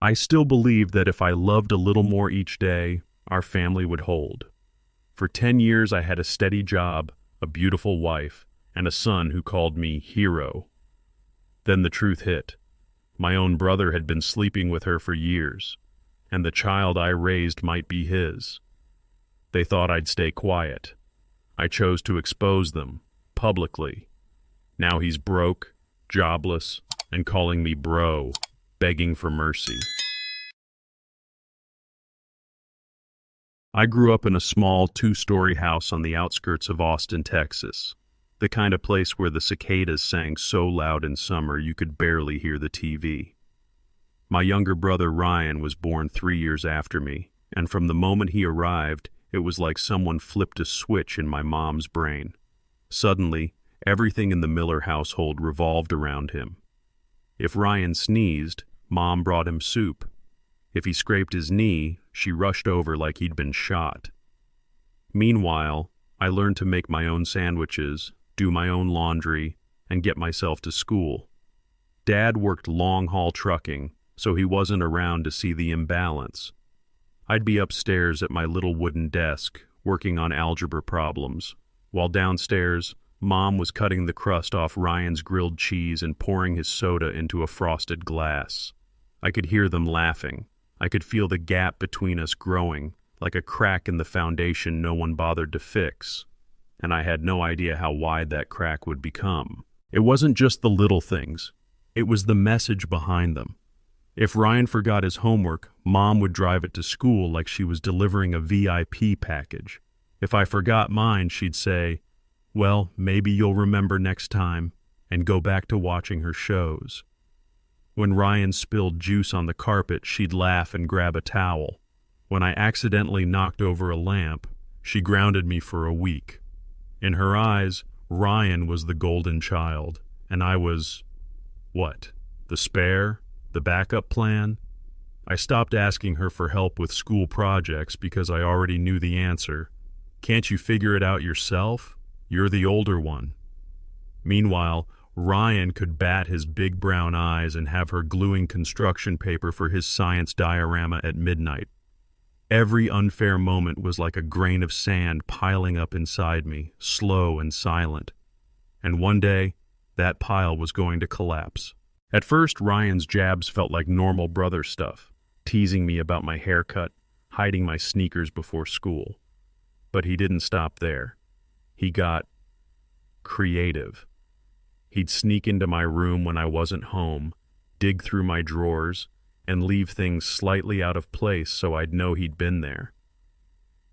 I still believed that if I loved a little more each day, our family would hold. For 10 years I had a steady job, a beautiful wife, and a son who called me hero. Then the truth hit. My own brother had been sleeping with her for years, and the child I raised might be his. They thought I'd stay quiet. I chose to expose them, publicly. Now he's broke, jobless, and calling me bro, begging for mercy. I grew up in a small 2-story house on the outskirts of Austin, Texas, the kind of place where the cicadas sang so loud in summer you could barely hear the TV. My younger brother Ryan was born 3 years after me, and from the moment he arrived, it was like someone flipped a switch in my mom's brain. Suddenly, everything in the Miller household revolved around him. If Ryan sneezed, Mom brought him soup. If he scraped his knee, she rushed over like he'd been shot. Meanwhile, I learned to make my own sandwiches, do my own laundry, and get myself to school. Dad worked long-haul trucking, so he wasn't around to see the imbalance. I'd be upstairs at my little wooden desk, working on algebra problems, while downstairs, Mom was cutting the crust off Ryan's grilled cheese and pouring his soda into a frosted glass. I could hear them laughing. I could feel the gap between us growing, like a crack in the foundation no one bothered to fix. And I had no idea how wide that crack would become. It wasn't just the little things. It was the message behind them. If Ryan forgot his homework, Mom would drive it to school like she was delivering a VIP package. If I forgot mine, she'd say, "Well, maybe you'll remember next time," and go back to watching her shows. When Ryan spilled juice on the carpet, she'd laugh and grab a towel. When I accidentally knocked over a lamp, she grounded me for a week. In her eyes, Ryan was the golden child, and I was, what, the spare? The backup plan? I stopped asking her for help with school projects because I already knew the answer. Can't you figure it out yourself? You're the older one. Meanwhile, Ryan could bat his big brown eyes and have her gluing construction paper for his science diorama at midnight. Every unfair moment was like a grain of sand piling up inside me, slow and silent. And one day, that pile was going to collapse. At first, Ryan's jabs felt like normal brother stuff, teasing me about my haircut, hiding my sneakers before school. But he didn't stop there. He got creative. He'd sneak into my room when I wasn't home, dig through my drawers, and leave things slightly out of place so I'd know he'd been there.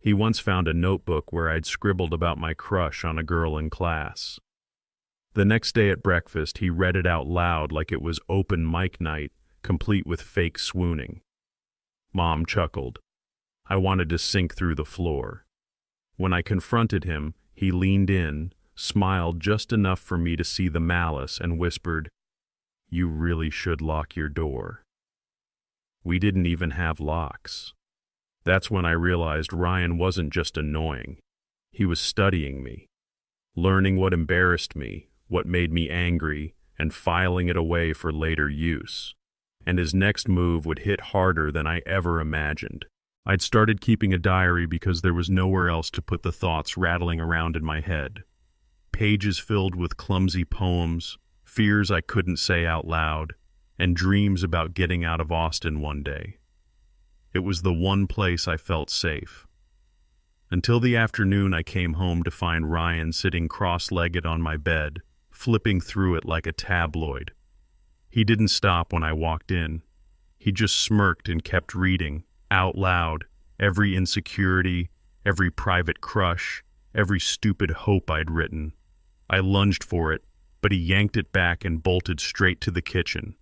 He once found a notebook where I'd scribbled about my crush on a girl in class. The next day at breakfast, he read it out loud like it was open mic night, complete with fake swooning. Mom chuckled. I wanted to sink through the floor. When I confronted him, he leaned in, smiled just enough for me to see the malice, and whispered, "You really should lock your door." We didn't even have locks. That's when I realized Ryan wasn't just annoying. He was studying me, learning what embarrassed me, what made me angry, and filing it away for later use. And his next move would hit harder than I ever imagined. I'd started keeping a diary because there was nowhere else to put the thoughts rattling around in my head. Pages filled with clumsy poems, fears I couldn't say out loud, and dreams about getting out of Austin one day. It was the one place I felt safe. Until the afternoon I came home to find Ryan sitting cross-legged on my bed, flipping through it like a tabloid. He didn't stop when I walked in. He just smirked and kept reading, out loud, every insecurity, every private crush, every stupid hope I'd written. I lunged for it, but he yanked it back and bolted straight to the kitchen.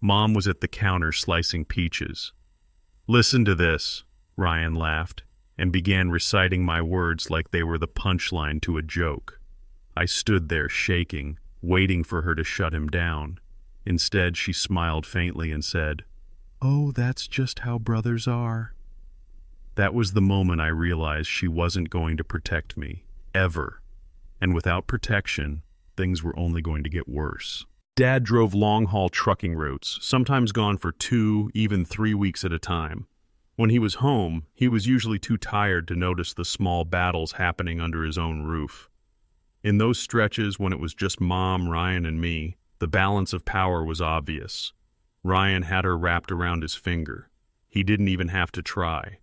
Mom was at the counter slicing peaches. "Listen to this," Ryan laughed, and began reciting my words like they were the punchline to a joke. I stood there shaking, waiting for her to shut him down. Instead, she smiled faintly and said, "Oh, that's just how brothers are." That was the moment I realized she wasn't going to protect me, ever. And without protection, things were only going to get worse. Dad drove long-haul trucking routes, sometimes gone for 2, even 3 weeks at a time. When he was home, he was usually too tired to notice the small battles happening under his own roof. In those stretches when it was just Mom, Ryan, and me, the balance of power was obvious. Ryan had her wrapped around his finger. He didn't even have to try.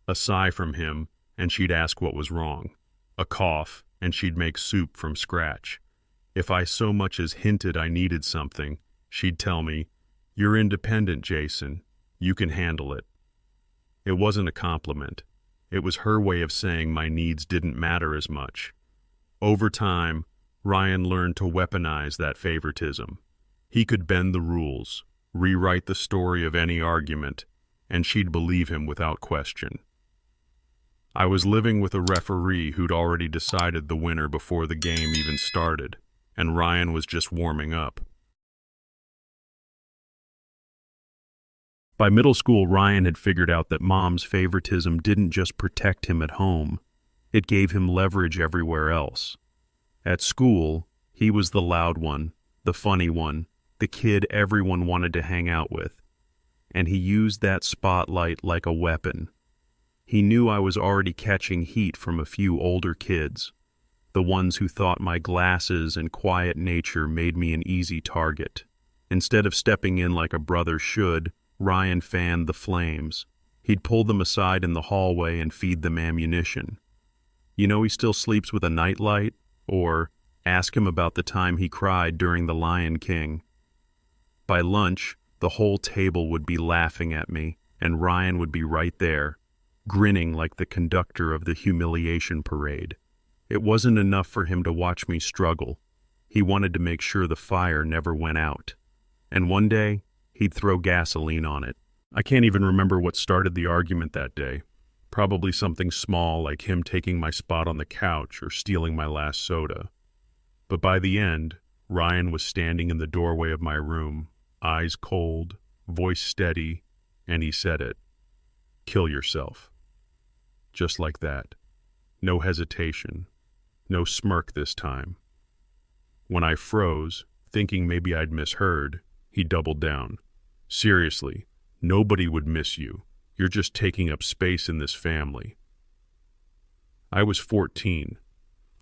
A sigh from him, and she'd ask what was wrong. A cough, and she'd make soup from scratch. If I so much as hinted I needed something, she'd tell me, "You're independent, Jason. You can handle it." It wasn't a compliment. It was her way of saying my needs didn't matter as much. Over time, Ryan learned to weaponize that favoritism. He could bend the rules, rewrite the story of any argument, and she'd believe him without question. I was living with a referee who'd already decided the winner before the game even started, and Ryan was just warming up. By middle school, Ryan had figured out that Mom's favoritism didn't just protect him at home, it gave him leverage everywhere else. At school, he was the loud one, the funny one, the kid everyone wanted to hang out with, and he used that spotlight like a weapon. He knew I was already catching heat from a few older kids, the ones who thought my glasses and quiet nature made me an easy target. Instead of stepping in like a brother should, Ryan fanned the flames. He'd pull them aside in the hallway and feed them ammunition. "You know he still sleeps with a nightlight?" Or, "Ask him about the time he cried during The Lion King." By lunch, the whole table would be laughing at me, and Ryan would be right there, grinning like the conductor of the humiliation parade. It wasn't enough for him to watch me struggle. He wanted to make sure the fire never went out. And one day, he'd throw gasoline on it. I can't even remember what started the argument that day. Probably something small like him taking my spot on the couch or stealing my last soda. But by the end, Ryan was standing in the doorway of my room, eyes cold, voice steady, and he said it. "Kill yourself." Just like that. No hesitation. No smirk this time. When I froze, thinking maybe I'd misheard, he doubled down. "Seriously, nobody would miss you. You're just taking up space in this family." I was 14,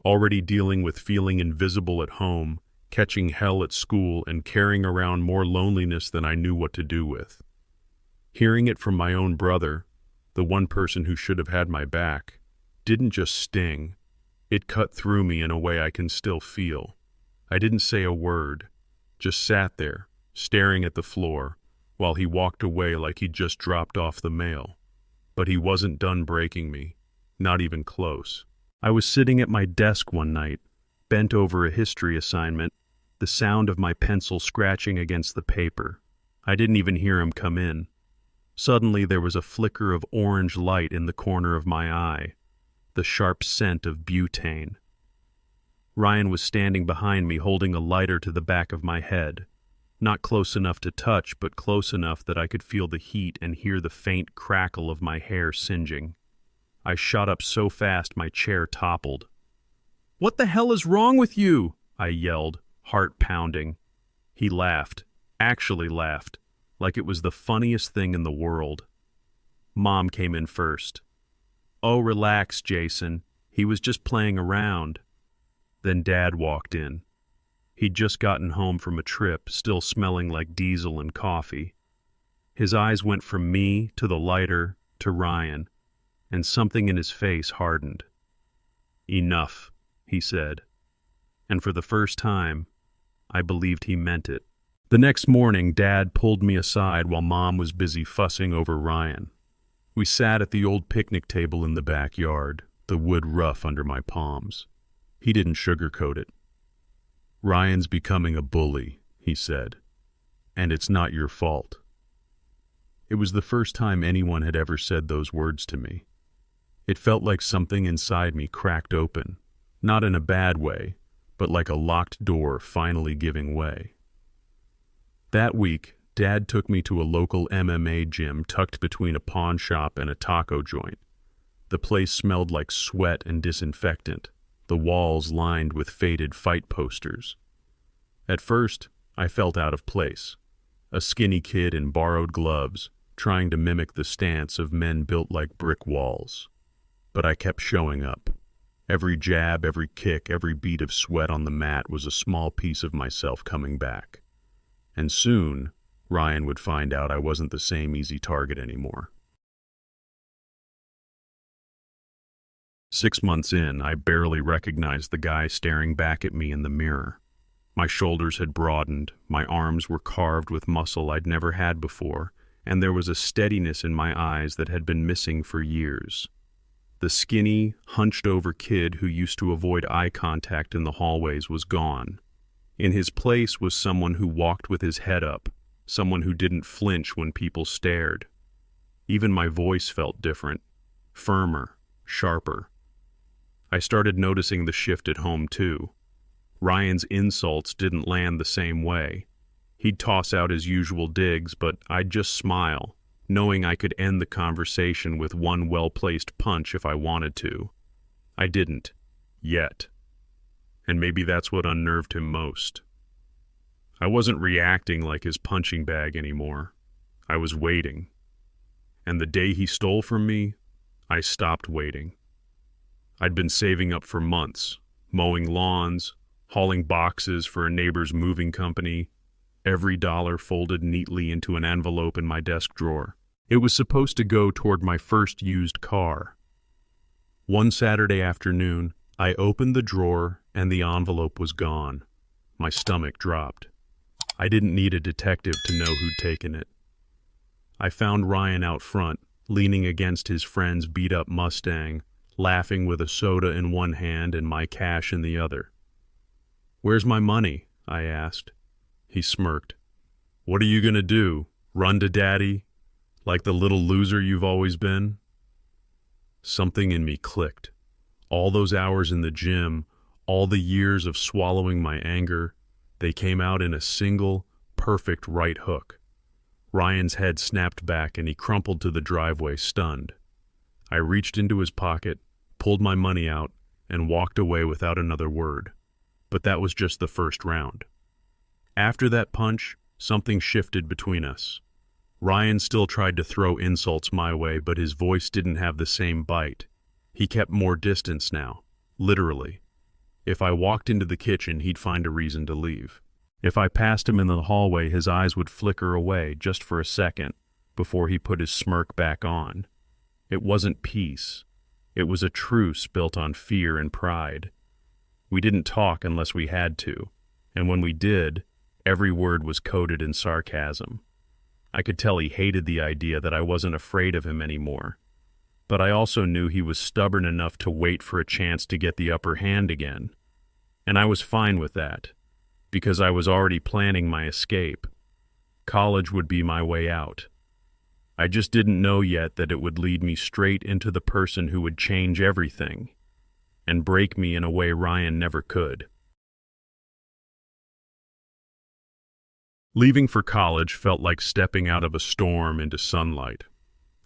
already dealing with feeling invisible at home, catching hell at school, and carrying around more loneliness than I knew what to do with. Hearing it from my own brother, the one person who should have had my back, didn't just sting. It cut through me in a way I can still feel. I didn't say a word, just sat there, staring at the floor, while he walked away like he'd just dropped off the mail. But he wasn't done breaking me, not even close. I was sitting at my desk one night, bent over a history assignment, the sound of my pencil scratching against the paper. I didn't even hear him come in. Suddenly there was a flicker of orange light in the corner of my eye, the sharp scent of butane. Ryan was standing behind me holding a lighter to the back of my head. Not close enough to touch, but close enough that I could feel the heat and hear the faint crackle of my hair singeing. I shot up so fast my chair toppled. "What the hell is wrong with you?" I yelled, heart pounding. He laughed, actually laughed, like it was the funniest thing in the world. Mom came in first. "Oh, relax, Jason. He was just playing around." Then Dad walked in. He'd just gotten home from a trip, still smelling like diesel and coffee. His eyes went from me to the lighter to Ryan, and something in his face hardened. "Enough," he said. And for the first time, I believed he meant it. The next morning, Dad pulled me aside while Mom was busy fussing over Ryan. We sat at the old picnic table in the backyard, the wood rough under my palms. He didn't sugarcoat it. "Ryan's becoming a bully," he said, "and it's not your fault." It was the first time anyone had ever said those words to me. It felt like something inside me cracked open, not in a bad way, but like a locked door finally giving way. That week, Dad took me to a local MMA gym tucked between a pawn shop and a taco joint. The place smelled like sweat and disinfectant, the walls lined with faded fight posters. At first, I felt out of place. A skinny kid in borrowed gloves, trying to mimic the stance of men built like brick walls. But I kept showing up. Every jab, every kick, every bead of sweat on the mat was a small piece of myself coming back. And soon, Ryan would find out I wasn't the same easy target anymore. 6 months in, I barely recognized the guy staring back at me in the mirror. My shoulders had broadened, my arms were carved with muscle I'd never had before, and there was a steadiness in my eyes that had been missing for years. The skinny, hunched-over kid who used to avoid eye contact in the hallways was gone. In his place was someone who walked with his head up, someone who didn't flinch when people stared. Even my voice felt different, firmer, sharper. I started noticing the shift at home too. Ryan's insults didn't land the same way. He'd toss out his usual digs, but I'd just smile, knowing I could end the conversation with one well-placed punch if I wanted to. I didn't. Yet. And maybe that's what unnerved him most. I wasn't reacting like his punching bag anymore. I was waiting. And the day he stole from me, I stopped waiting. I'd been saving up for months, mowing lawns, hauling boxes for a neighbor's moving company, every dollar folded neatly into an envelope in my desk drawer. It was supposed to go toward my first used car. One Saturday afternoon, I opened the drawer and the envelope was gone. My stomach dropped. I didn't need a detective to know who'd taken it. I found Ryan out front, leaning against his friend's beat-up Mustang, laughing with a soda in one hand and my cash in the other. "Where's my money?" I asked. He smirked. "What are you gonna do? Run to daddy? Like the little loser you've always been?" Something in me clicked. All those hours in the gym, all the years of swallowing my anger, they came out in a single, perfect right hook. Ryan's head snapped back and he crumpled to the driveway, stunned. I reached into his pocket, pulled my money out, and walked away without another word. But that was just the first round. After that punch, something shifted between us. Ryan still tried to throw insults my way, but his voice didn't have the same bite. He kept more distance now, literally. If I walked into the kitchen, he'd find a reason to leave. If I passed him in the hallway, his eyes would flicker away just for a second before he put his smirk back on. It wasn't peace. It was a truce built on fear and pride. We didn't talk unless we had to, and when we did, every word was coated in sarcasm. I could tell he hated the idea that I wasn't afraid of him anymore. But I also knew he was stubborn enough to wait for a chance to get the upper hand again. And I was fine with that, because I was already planning my escape. College would be my way out. I just didn't know yet that it would lead me straight into the person who would change everything and break me in a way Ryan never could. Leaving for college felt like stepping out of a storm into sunlight.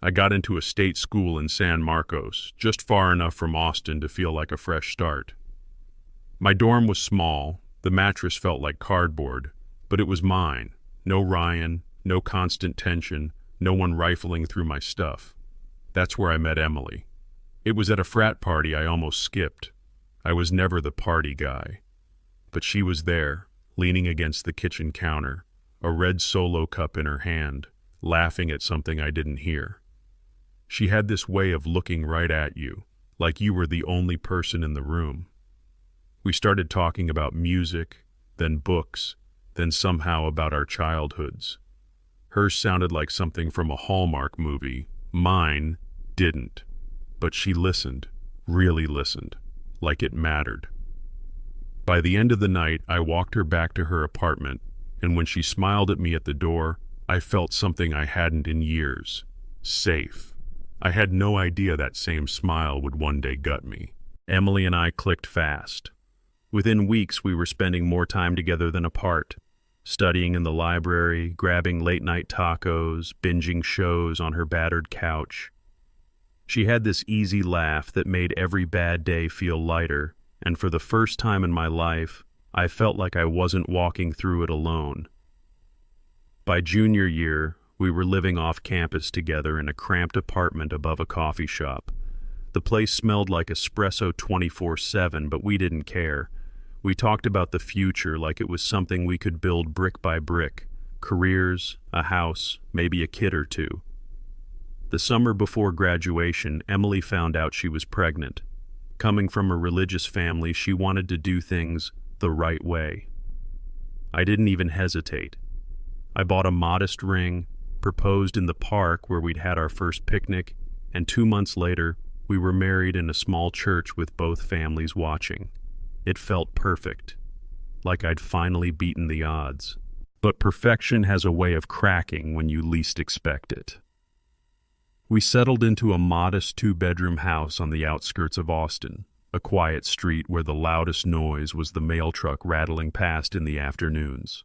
I got into a state school in San Marcos, just far enough from Austin to feel like a fresh start. My dorm was small, the mattress felt like cardboard, but it was mine. No Ryan, no constant tension, no one rifling through my stuff. That's where I met Emily. It was at a frat party I almost skipped. I was never the party guy. But she was there, leaning against the kitchen counter, a red Solo cup in her hand, laughing at something I didn't hear. She had this way of looking right at you, like you were the only person in the room. We started talking about music, then books, then somehow about our childhoods. Hers sounded like something from a Hallmark movie. Mine didn't. But she listened, really listened, like it mattered. By the end of the night, I walked her back to her apartment, and when she smiled at me at the door, I felt something I hadn't in years. Safe. I had no idea that same smile would one day gut me. Emily and I clicked fast. Within weeks, we were spending more time together than apart. Studying in the library, grabbing late-night tacos, binging shows on her battered couch. She had this easy laugh that made every bad day feel lighter, and for the first time in my life, I felt like I wasn't walking through it alone. By junior year, we were living off campus together in a cramped apartment above a coffee shop. The place smelled like espresso 24/7, but we didn't care. We talked about the future like it was something we could build brick by brick. Careers, a house, maybe a kid or two. The summer before graduation, Emily found out she was pregnant. Coming from a religious family, she wanted to do things the right way. I didn't even hesitate. I bought a modest ring, proposed in the park where we'd had our first picnic, and 2 months later, we were married in a small church with both families watching. It felt perfect, like I'd finally beaten the odds. But perfection has a way of cracking when you least expect it. We settled into a modest 2-bedroom house on the outskirts of Austin, a quiet street where the loudest noise was the mail truck rattling past in the afternoons.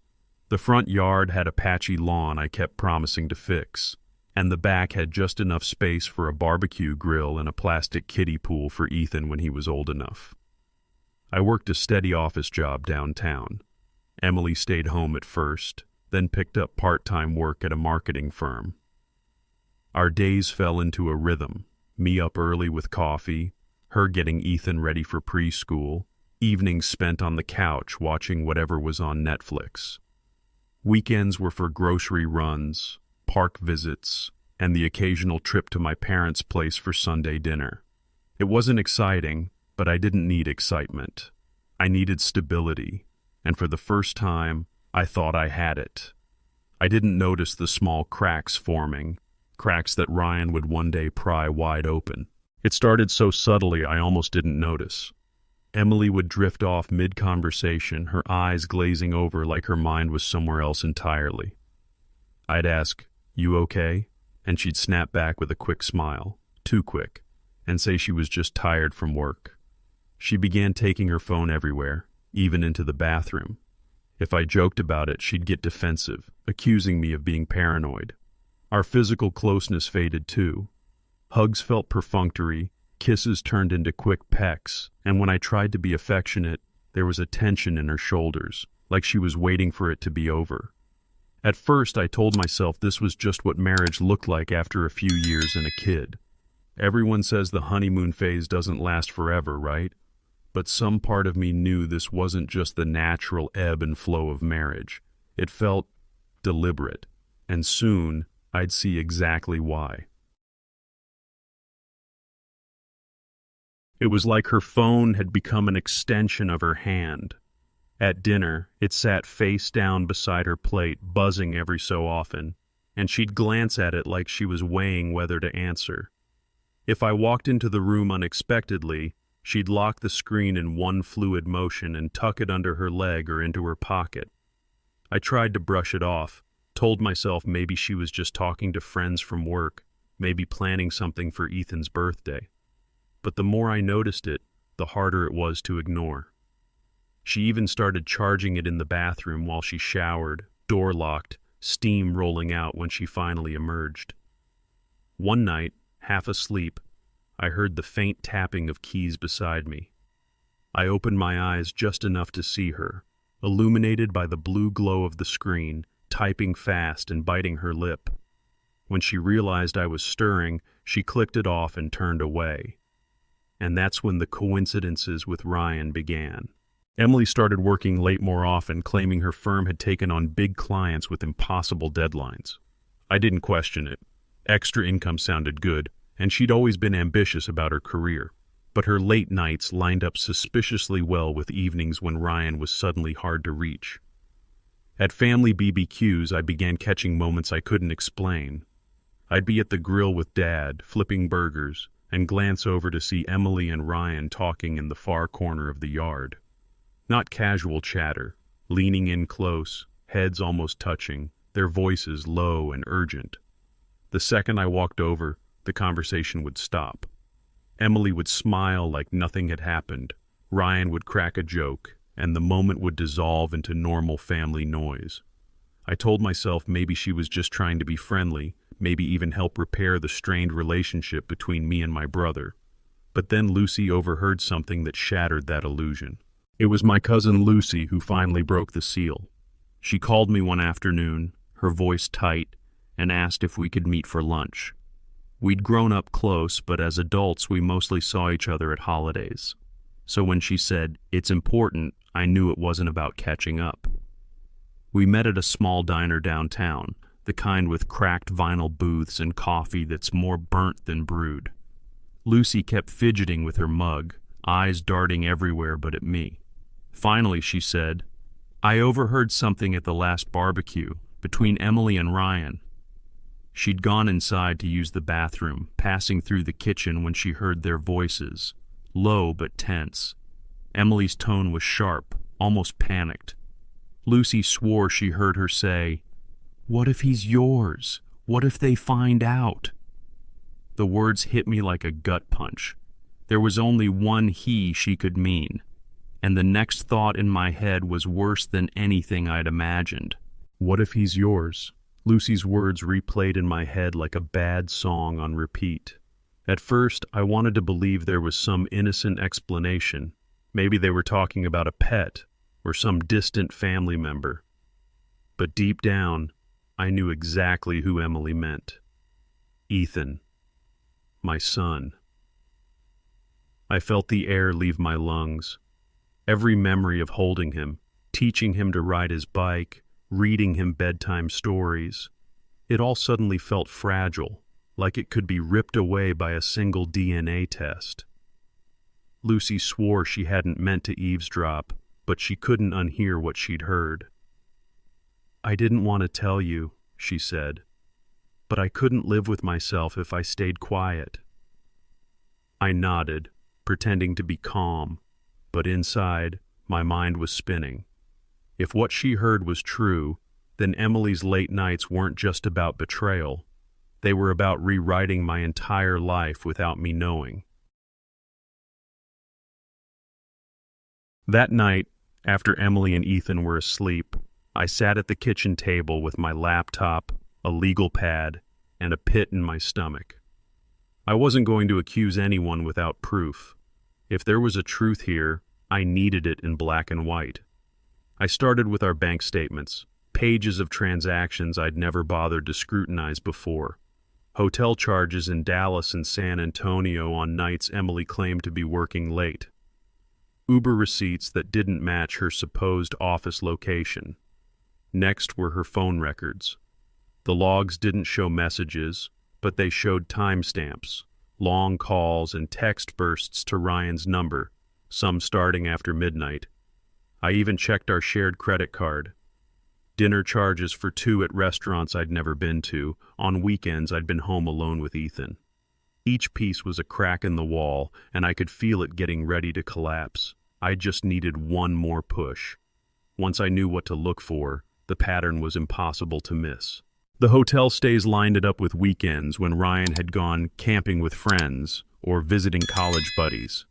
The front yard had a patchy lawn I kept promising to fix, and the back had just enough space for a barbecue grill and a plastic kiddie pool for Ethan when he was old enough. I worked a steady office job downtown. Emily stayed home at first, then picked up part-time work at a marketing firm. Our days fell into a rhythm, me up early with coffee, her getting Ethan ready for preschool, evenings spent on the couch watching whatever was on Netflix. Weekends were for grocery runs, park visits, and the occasional trip to my parents' place for Sunday dinner. It wasn't exciting, but I didn't need excitement. I needed stability, and for the first time, I thought I had it. I didn't notice the small cracks forming, cracks that Ryan would one day pry wide open. It started so subtly I almost didn't notice. Emily would drift off mid-conversation, her eyes glazing over like her mind was somewhere else entirely. I'd ask, "You okay?" And she'd snap back with a quick smile, too quick, and say she was just tired from work. She began taking her phone everywhere, even into the bathroom. If I joked about it, she'd get defensive, accusing me of being paranoid. Our physical closeness faded too. Hugs felt perfunctory, kisses turned into quick pecks, and when I tried to be affectionate, there was a tension in her shoulders, like she was waiting for it to be over. At first, I told myself this was just what marriage looked like after a few years and a kid. Everyone says the honeymoon phase doesn't last forever, right? But some part of me knew this wasn't just the natural ebb and flow of marriage. It felt deliberate, and soon I'd see exactly why. It was like her phone had become an extension of her hand. At dinner, it sat face down beside her plate, buzzing every so often, and she'd glance at it like she was weighing whether to answer. If I walked into the room unexpectedly, she'd lock the screen in one fluid motion and tuck it under her leg or into her pocket. I tried to brush it off, told myself maybe she was just talking to friends from work, maybe planning something for Ethan's birthday. But the more I noticed it, the harder it was to ignore. She even started charging it in the bathroom while she showered, door locked, steam rolling out when she finally emerged. One night, half asleep, I heard the faint tapping of keys beside me. I opened my eyes just enough to see her, illuminated by the blue glow of the screen, typing fast and biting her lip. When she realized I was stirring, she clicked it off and turned away. And that's when the coincidences with Ryan began. Emily started working late more often, claiming her firm had taken on big clients with impossible deadlines. I didn't question it. Extra income sounded good, and she'd always been ambitious about her career. But her late nights lined up suspiciously well with evenings when Ryan was suddenly hard to reach. At family BBQs, I began catching moments I couldn't explain. I'd be at the grill with Dad, flipping burgers, and glance over to see Emily and Ryan talking in the far corner of the yard. Not casual chatter, leaning in close, heads almost touching, their voices low and urgent. The second I walked over, the conversation would stop. Emily would smile like nothing had happened. Ryan would crack a joke, and the moment would dissolve into normal family noise. I told myself maybe she was just trying to be friendly, maybe even help repair the strained relationship between me and my brother. But then Lucy overheard something that shattered that illusion. It was my cousin Lucy who finally broke the seal. She called me one afternoon, her voice tight, and asked if we could meet for lunch. We'd grown up close, but as adults we mostly saw each other at holidays. So when she said, "It's important," I knew it wasn't about catching up. We met at a small diner downtown, the kind with cracked vinyl booths and coffee that's more burnt than brewed. Lucy kept fidgeting with her mug, eyes darting everywhere but at me. Finally, she said, "I overheard something at the last barbecue, between Emily and Ryan." She'd gone inside to use the bathroom, passing through the kitchen when she heard their voices, low but tense. Emily's tone was sharp, almost panicked. Lucy swore she heard her say, "What if he's yours? What if they find out?" The words hit me like a gut punch. There was only one he she could mean, and the next thought in my head was worse than anything I'd imagined. What if he's yours? Lucy's words replayed in my head like a bad song on repeat. At first, I wanted to believe there was some innocent explanation. Maybe they were talking about a pet or some distant family member. But deep down, I knew exactly who Emily meant. Ethan. My son. I felt the air leave my lungs. Every memory of holding him, teaching him to ride his bike, reading him bedtime stories, it all suddenly felt fragile, like it could be ripped away by a single DNA test. Lucy swore she hadn't meant to eavesdrop, but she couldn't unhear what she'd heard. "I didn't want to tell you," she said, "but I couldn't live with myself if I stayed quiet." I nodded, pretending to be calm, but inside, my mind was spinning. If what she heard was true, then Emily's late nights weren't just about betrayal. They were about rewriting my entire life without me knowing. That night, after Emily and Ethan were asleep, I sat at the kitchen table with my laptop, a legal pad, and a pit in my stomach. I wasn't going to accuse anyone without proof. If there was a truth here, I needed it in black and white. I started with our bank statements, pages of transactions I'd never bothered to scrutinize before. Hotel charges in Dallas and San Antonio on nights Emily claimed to be working late. Uber receipts that didn't match her supposed office location. Next were her phone records. The logs didn't show messages, but they showed timestamps, long calls and text bursts to Ryan's number, some starting after midnight. I even checked our shared credit card. Dinner charges for two at restaurants I'd never been to. On weekends I'd been home alone with Ethan. Each piece was a crack in the wall, and I could feel it getting ready to collapse. I just needed one more push. Once I knew what to look for, the pattern was impossible to miss. The hotel stays lined it up with weekends when Ryan had gone camping with friends or visiting college buddies.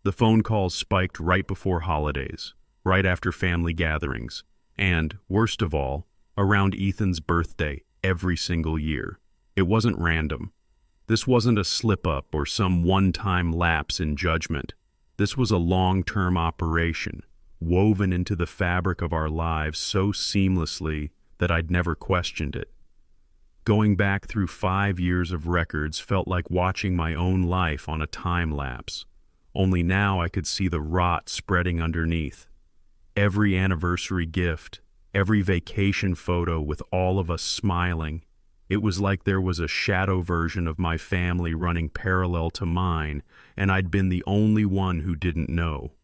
The phone calls spiked right before holidays, right after family gatherings, and, worst of all, around Ethan's birthday every single year. It wasn't random. This wasn't a slip-up or some one-time lapse in judgment. This was a long-term operation, woven into the fabric of our lives so seamlessly that I'd never questioned it. Going back through 5 years of records felt like watching my own life on a time lapse. Only now I could see the rot spreading underneath. Every anniversary gift, every vacation photo with all of us smiling, it was like there was a shadow version of my family running parallel to mine, and I'd been the only one who didn't know.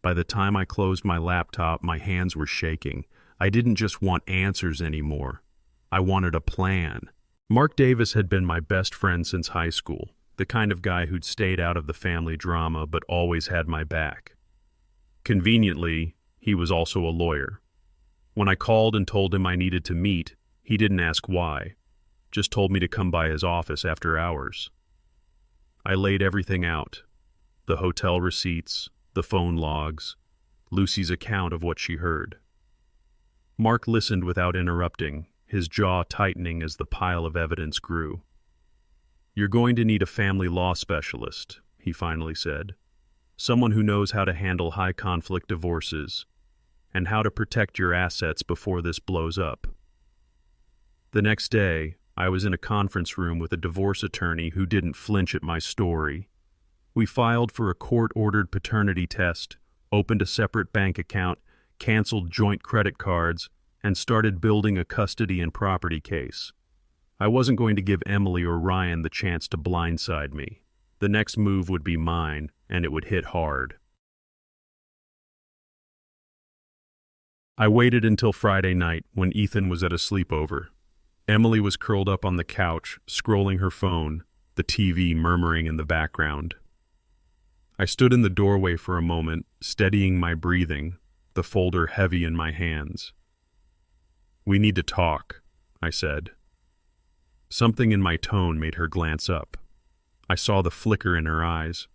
By the time I closed my laptop, my hands were shaking. I didn't just want answers anymore. I wanted a plan. Mark Davis had been my best friend since high school, the kind of guy who'd stayed out of the family drama but always had my back. Conveniently, he was also a lawyer. When I called and told him I needed to meet, he didn't ask why, just told me to come by his office after hours. I laid everything out, the hotel receipts, the phone logs, Lucy's account of what she heard. Mark listened without interrupting, his jaw tightening as the pile of evidence grew. "You're going to need a family law specialist," he finally said. someone who knows how to handle high-conflict divorces and how to protect your assets before this blows up. The next day, I was in a conference room with a divorce attorney who didn't flinch at my story. We filed for a court-ordered paternity test, opened a separate bank account, canceled joint credit cards, and started building a custody and property case. I wasn't going to give Emily or Ryan the chance to blindside me. The next move would be mine, and it would hit hard. I waited until Friday night when Ethan was at a sleepover. Emily was curled up on the couch, scrolling her phone, the TV murmuring in the background. I stood in the doorway for a moment, steadying my breathing, the folder heavy in my hands. "We need to talk," I said. Something in my tone made her glance up. I saw the flicker in her eyes,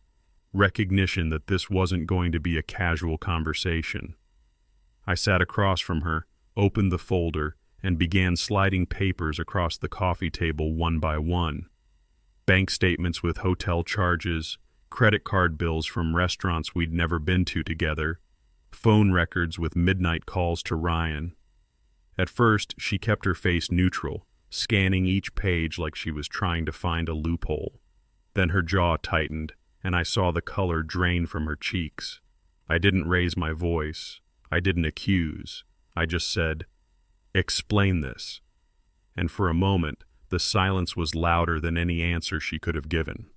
recognition that this wasn't going to be a casual conversation. I sat across from her, opened the folder, and began sliding papers across the coffee table one by one. Bank statements with hotel charges, credit card bills from restaurants we'd never been to together, phone records with midnight calls to Ryan. At first, she kept her face neutral, scanning each page like she was trying to find a loophole. Then her jaw tightened, and I saw the color drain from her cheeks. I didn't raise my voice. I didn't accuse. I just said, "Explain this." And for a moment, the silence was louder than any answer she could have given.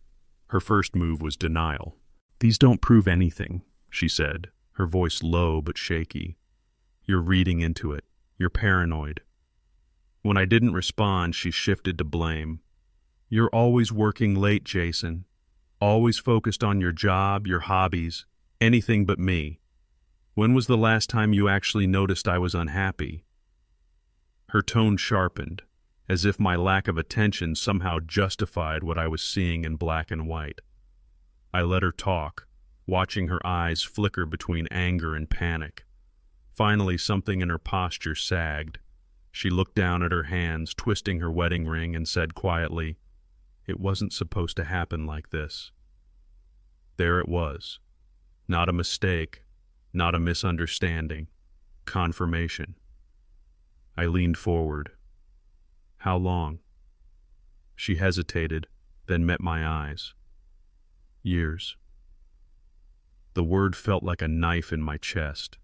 Her first move was denial. "These don't prove anything," she said, her voice low but shaky. "You're reading into it. You're paranoid." When I didn't respond, she shifted to blame. "You're always working late, Jason. Always focused on your job, your hobbies, anything but me. When was the last time you actually noticed I was unhappy?" Her tone sharpened, as if my lack of attention somehow justified what I was seeing in black and white. I let her talk, watching her eyes flicker between anger and panic. Finally, something in her posture sagged. She looked down at her hands, twisting her wedding ring, and said quietly, "It wasn't supposed to happen like this." There it was. Not a mistake, not a misunderstanding. Confirmation. I leaned forward. "How long?" She hesitated, then met my eyes. "Years." The word felt like a knife in my chest,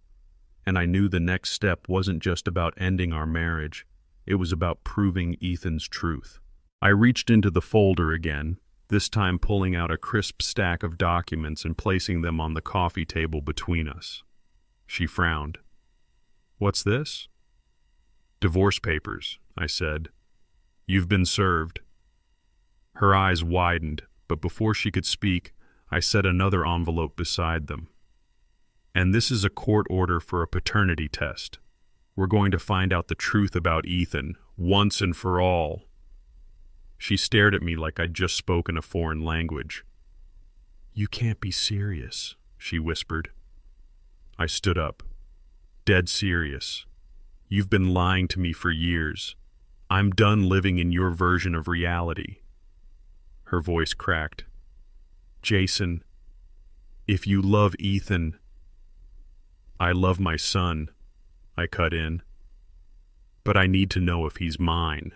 and I knew the next step wasn't just about ending our marriage, it was about proving Ethan's truth. I reached into the folder again, this time pulling out a crisp stack of documents and placing them on the coffee table between us. She frowned. "What's this?" "Divorce papers," I said. "You've been served." Her eyes widened, but before she could speak, I set another envelope beside them. "And this is a court order for a paternity test. We're going to find out the truth about Ethan, once and for all." She stared at me like I'd just spoken a foreign language. "You can't be serious," she whispered. I stood up. "Dead serious. You've been lying to me for years. I'm done living in your version of reality." Her voice cracked. "Jason, if you love Ethan—" "I love my son," I cut in. "But I need to know if he's mine."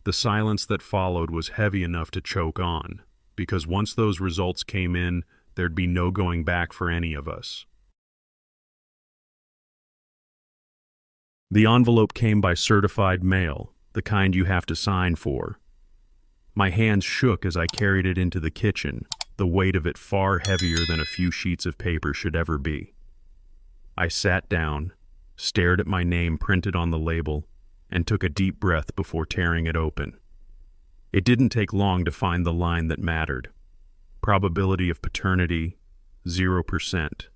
The silence that followed was heavy enough to choke on, because once those results came in, there'd be no going back for any of us. The envelope came by certified mail, the kind you have to sign for. My hands shook as I carried it into the kitchen, the weight of it far heavier than a few sheets of paper should ever be. I sat down, stared at my name printed on the label, and took a deep breath before tearing it open. It didn't take long to find the line that mattered. Probability of paternity, 0%.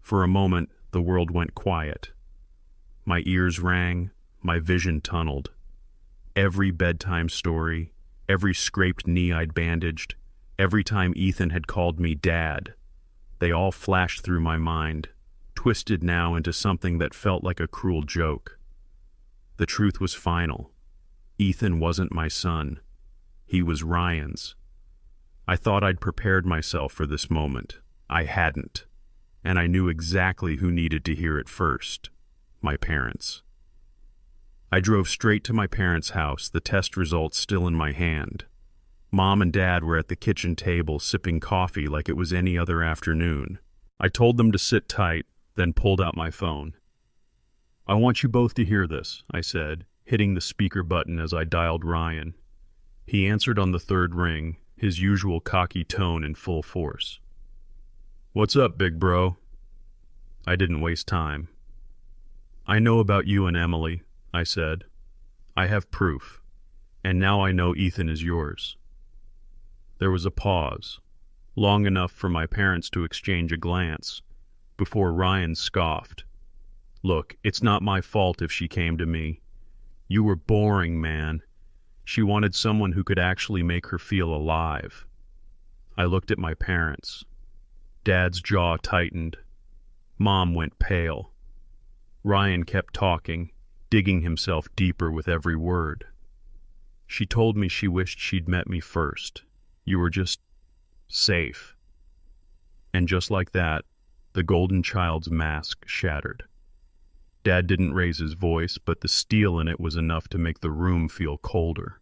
For a moment, the world went quiet. My ears rang, my vision tunneled. Every bedtime story, every scraped knee I'd bandaged, every time Ethan had called me Dad, they all flashed through my mind, twisted now into something that felt like a cruel joke. The truth was final. Ethan wasn't my son. He was Ryan's. I thought I'd prepared myself for this moment. I hadn't. And I knew exactly who needed to hear it first. My parents. I drove straight to my parents' house, the test results still in my hand. Mom and Dad were at the kitchen table sipping coffee like it was any other afternoon. I told them to sit tight, then pulled out my phone. "I want you both to hear this," I said, hitting the speaker button as I dialed Ryan. He answered on the third ring, his usual cocky tone in full force. "What's up, big bro?" I didn't waste time. "I know about you and Emily," I said. "I have proof, and now I know Ethan is yours." There was a pause, long enough for my parents to exchange a glance, before Ryan scoffed. "Look, it's not my fault if she came to me. You were boring, man. She wanted someone who could actually make her feel alive." I looked at my parents. Dad's jaw tightened. Mom went pale. Ryan kept talking, digging himself deeper with every word. "She told me she wished she'd met me first. You were just safe." And just like that, the golden child's mask shattered. Dad didn't raise his voice, but the steel in it was enough to make the room feel colder.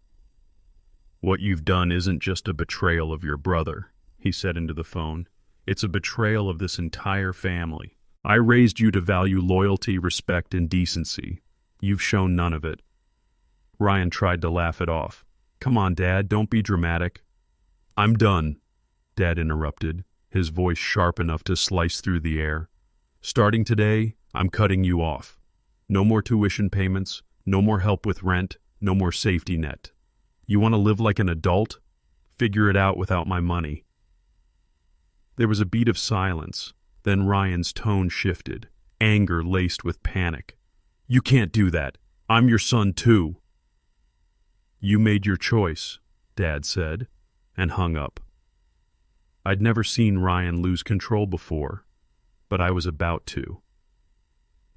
"What you've done isn't just a betrayal of your brother," he said into the phone. "It's a betrayal of this entire family. I raised you to value loyalty, respect, and decency. You've shown none of it." Ryan tried to laugh it off. "Come on, Dad, don't be dramatic." "I'm done," Dad interrupted, his voice sharp enough to slice through the air. "Starting today, I'm cutting you off. No more tuition payments, no more help with rent, no more safety net. You want to live like an adult? Figure it out without my money." There was a beat of silence, then Ryan's tone shifted, anger laced with panic. "You can't do that. I'm your son too." "You made your choice," Dad said, and hung up. I'd never seen Ryan lose control before, but I was about to.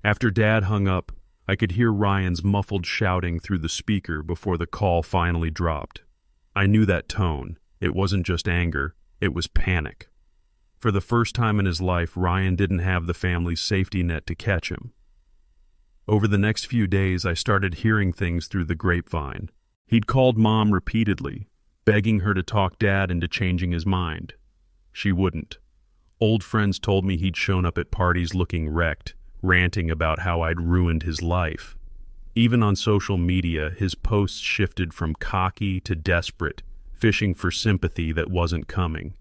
After Dad hung up, I could hear Ryan's muffled shouting through the speaker before the call finally dropped. I knew that tone. It wasn't just anger, it was panic. For the first time in his life, Ryan didn't have the family's safety net to catch him. Over the next few days, I started hearing things through the grapevine. He'd called Mom repeatedly, begging her to talk Dad into changing his mind. She wouldn't. Old friends told me he'd shown up at parties looking wrecked, ranting about how I'd ruined his life. Even on social media, his posts shifted from cocky to desperate, fishing for sympathy that wasn't coming.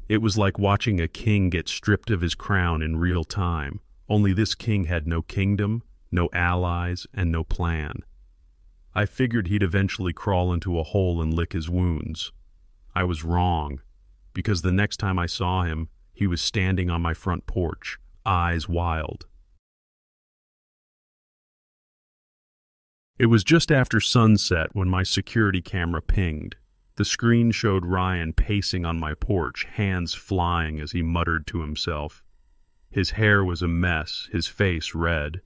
It was like watching a king get stripped of his crown in real time, only this king had no kingdom, no allies, and no plan. I figured he'd eventually crawl into a hole and lick his wounds. I was wrong, because the next time I saw him, he was standing on my front porch, eyes wild. It was just after sunset when my security camera pinged. The screen showed Ryan pacing on my porch, hands flying as he muttered to himself. His hair was a mess, his face red.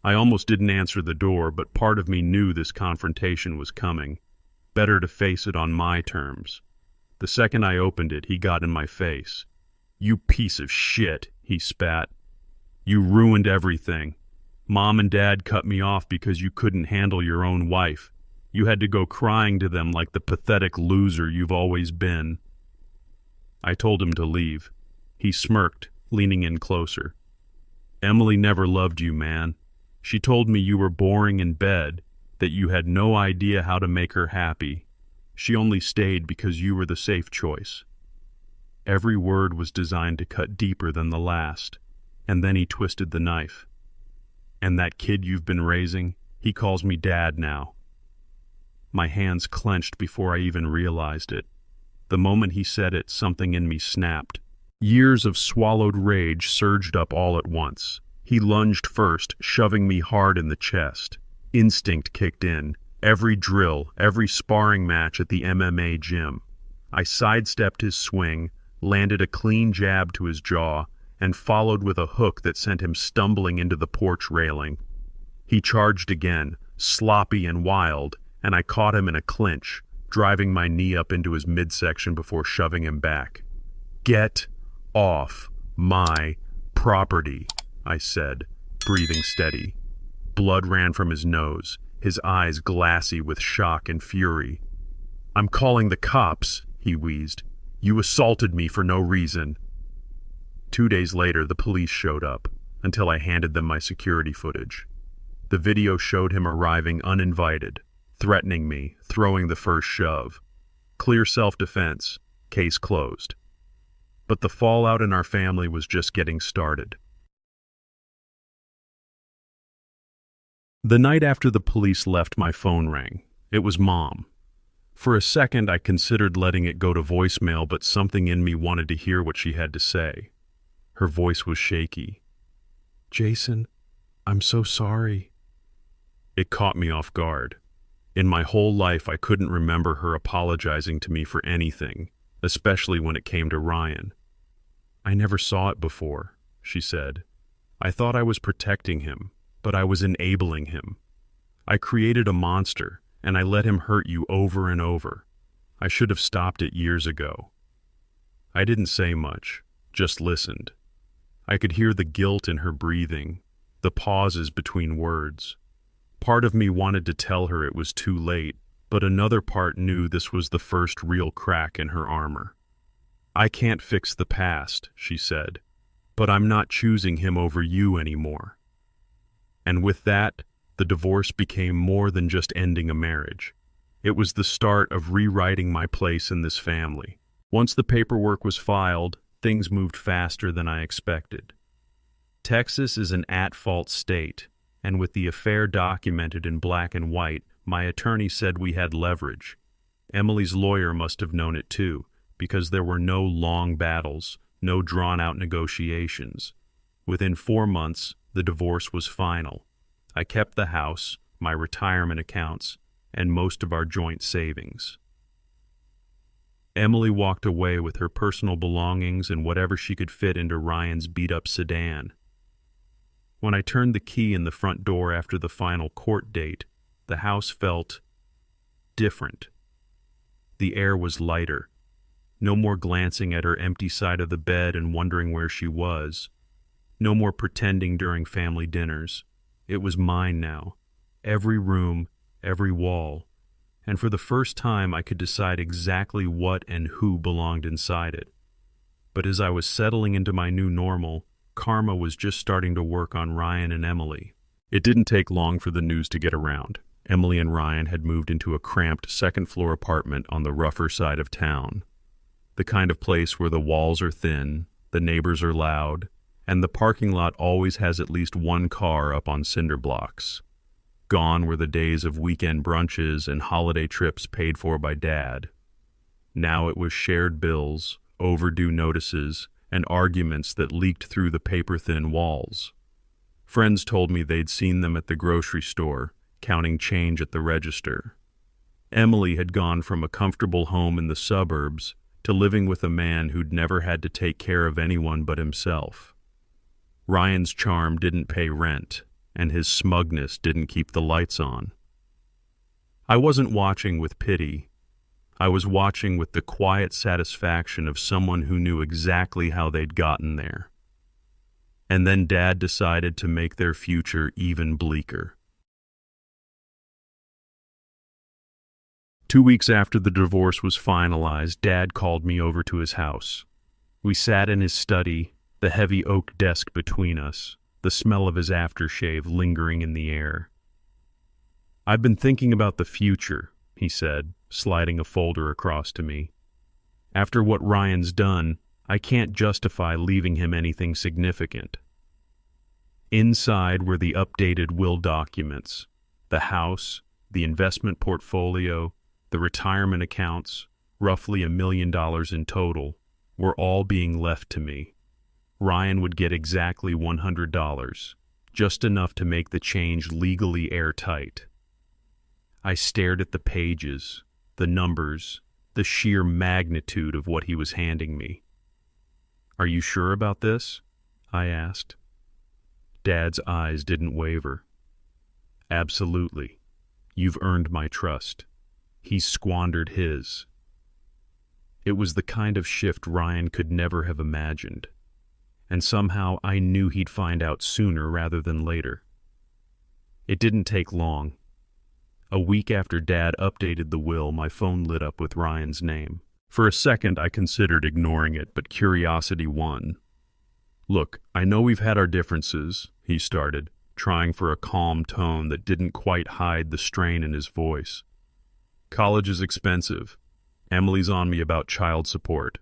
I almost didn't answer the door, but part of me knew this confrontation was coming. Better to face it on my terms. The second I opened it, he got in my face. "You piece of shit," he spat. "You ruined everything. Mom and Dad cut me off because you couldn't handle your own wife. You had to go crying to them like the pathetic loser you've always been." I told him to leave. He smirked, leaning in closer. "Emily never loved you, man. She told me you were boring in bed, that you had no idea how to make her happy. She only stayed because you were the safe choice." Every word was designed to cut deeper than the last, and then he twisted the knife. "And that kid you've been raising, he calls me Dad now." My hands clenched before I even realized it. The moment he said it, something in me snapped. Years of swallowed rage surged up all at once. He lunged first, shoving me hard in the chest. Instinct kicked in. Every drill, every sparring match at the MMA gym. I sidestepped his swing, landed a clean jab to his jaw, and followed with a hook that sent him stumbling into the porch railing. He charged again, sloppy and wild, and I caught him in a clinch, driving my knee up into his midsection before shoving him back. "Get off my property," I said, breathing steady. Blood ran from his nose, his eyes glassy with shock and fury. "I'm calling the cops," he wheezed. "You assaulted me for no reason." 2 days later, the police showed up, until I handed them my security footage. The video showed him arriving uninvited, threatening me, throwing the first shove. Clear self-defense, case closed. But the fallout in our family was just getting started. The night after the police left, my phone rang. It was Mom. For a second, I considered letting it go to voicemail, but something in me wanted to hear what she had to say. Her voice was shaky. "Jason, I'm so sorry." It caught me off guard. In my whole life, I couldn't remember her apologizing to me for anything, especially when it came to Ryan. "I never saw it before," she said. "I thought I was protecting him, but I was enabling him. I created a monster, and I let him hurt you over and over. I should have stopped it years ago." I didn't say much, just listened. I could hear the guilt in her breathing, the pauses between words. Part of me wanted to tell her it was too late, but another part knew this was the first real crack in her armor. "I can't fix the past," she said, "but I'm not choosing him over you anymore." And with that, the divorce became more than just ending a marriage. It was the start of rewriting my place in this family. Once the paperwork was filed, things moved faster than I expected. Texas is an at-fault state, and with the affair documented in black and white, my attorney said we had leverage. Emily's lawyer must have known it too, because there were no long battles, no drawn-out negotiations. Within 4 months, the divorce was final. I kept the house, my retirement accounts, and most of our joint savings. Emily walked away with her personal belongings and whatever she could fit into Ryan's beat-up sedan. When I turned the key in the front door after the final court date, the house felt different. The air was lighter. No more glancing at her empty side of the bed and wondering where she was. No more pretending during family dinners. It was mine now. Every room, every wall. And for the first time, I could decide exactly what and who belonged inside it. But as I was settling into my new normal, karma was just starting to work on Ryan and Emily. It didn't take long for the news to get around. Emily and Ryan had moved into a cramped second-floor apartment on the rougher side of town. The kind of place where the walls are thin, the neighbors are loud, and the parking lot always has at least one car up on cinder blocks. Gone were the days of weekend brunches and holiday trips paid for by Dad. Now it was shared bills, overdue notices, and arguments that leaked through the paper-thin walls. Friends told me they'd seen them at the grocery store, counting change at the register. Emily had gone from a comfortable home in the suburbs to living with a man who'd never had to take care of anyone but himself. Ryan's charm didn't pay rent, and his smugness didn't keep the lights on. I wasn't watching with pity. I was watching with the quiet satisfaction of someone who knew exactly how they'd gotten there. And then Dad decided to make their future even bleaker. 2 weeks after the divorce was finalized, Dad called me over to his house. We sat in his study, the heavy oak desk between us, the smell of his aftershave lingering in the air. "I've been thinking about the future," he said, sliding a folder across to me. "After what Ryan's done, I can't justify leaving him anything significant." Inside were the updated will documents, the house, the investment portfolio, the retirement accounts, roughly $1 million in total, were all being left to me. Ryan would get exactly $100, just enough to make the change legally airtight. I stared at the pages, the numbers, the sheer magnitude of what he was handing me. "Are you sure about this?" I asked. Dad's eyes didn't waver. "Absolutely. You've earned my trust." he squandered his. It was the kind of shift Ryan could never have imagined, and somehow I knew he'd find out sooner rather than later. It didn't take long. A week after Dad updated the will, my phone lit up with Ryan's name. For a second, I considered ignoring it, but curiosity won. "Look, I know we've had our differences," he started, trying for a calm tone that didn't quite hide the strain in his voice. "College is expensive. Emily's on me about child support.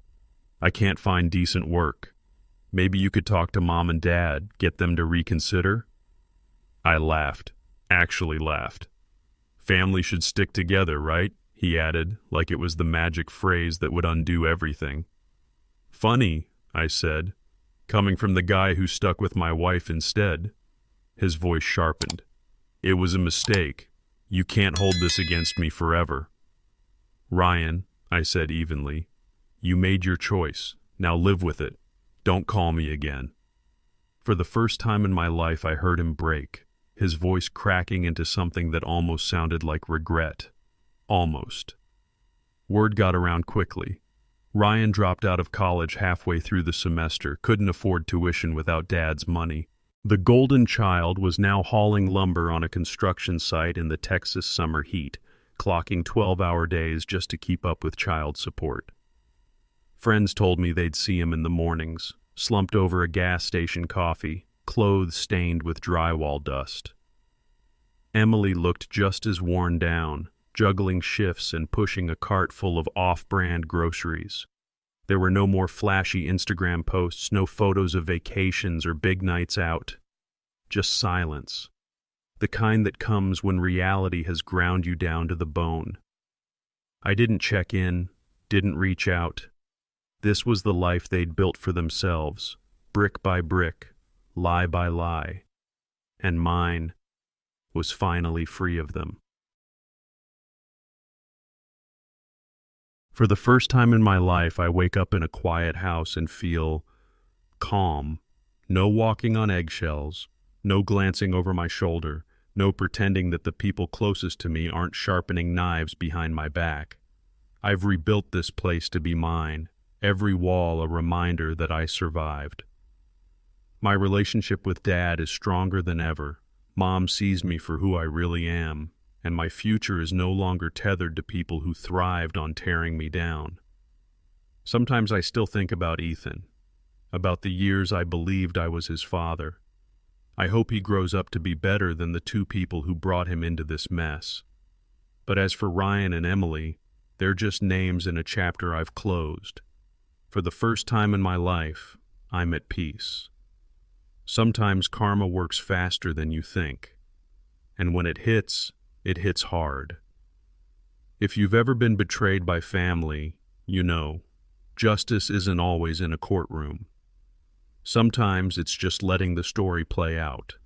I can't find decent work. Maybe you could talk to Mom and Dad, get them to reconsider?" I laughed, actually laughed. "Family should stick together, right?" he added, like it was the magic phrase that would undo everything. "Funny," I said, "coming from the guy who stuck with my wife instead." His voice sharpened. "It was a mistake. You can't hold this against me forever." "Ryan," I said evenly, "you made your choice. Now live with it. Don't call me again." For the first time in my life, I heard him break, his voice cracking into something that almost sounded like regret. Almost. Word got around quickly. Ryan dropped out of college halfway through the semester, couldn't afford tuition without Dad's money. The golden child was now hauling lumber on a construction site in the Texas summer heat, clocking 12-hour days just to keep up with child support. Friends told me they'd see him in the mornings, slumped over a gas station coffee, clothes stained with drywall dust. Emily looked just as worn down, juggling shifts and pushing a cart full of off-brand groceries. There were no more flashy Instagram posts, no photos of vacations or big nights out. Just silence. The kind that comes when reality has ground you down to the bone. I didn't check in, didn't reach out. This was the life they'd built for themselves, brick by brick, lie by lie. And mine was finally free of them. For the first time in my life, I wake up in a quiet house and feel calm. No walking on eggshells, no glancing over my shoulder, no pretending that the people closest to me aren't sharpening knives behind my back. I've rebuilt this place to be mine, every wall a reminder that I survived. My relationship with Dad is stronger than ever. Mom sees me for who I really am, and my future is no longer tethered to people who thrived on tearing me down. Sometimes I still think about Ethan, about the years I believed I was his father. I hope he grows up to be better than the two people who brought him into this mess. But as for Ryan and Emily, they're just names in a chapter I've closed. For the first time in my life, I'm at peace. Sometimes karma works faster than you think, and when it hits hard. If you've ever been betrayed by family, you know, justice isn't always in a courtroom. Sometimes it's just letting the story play out.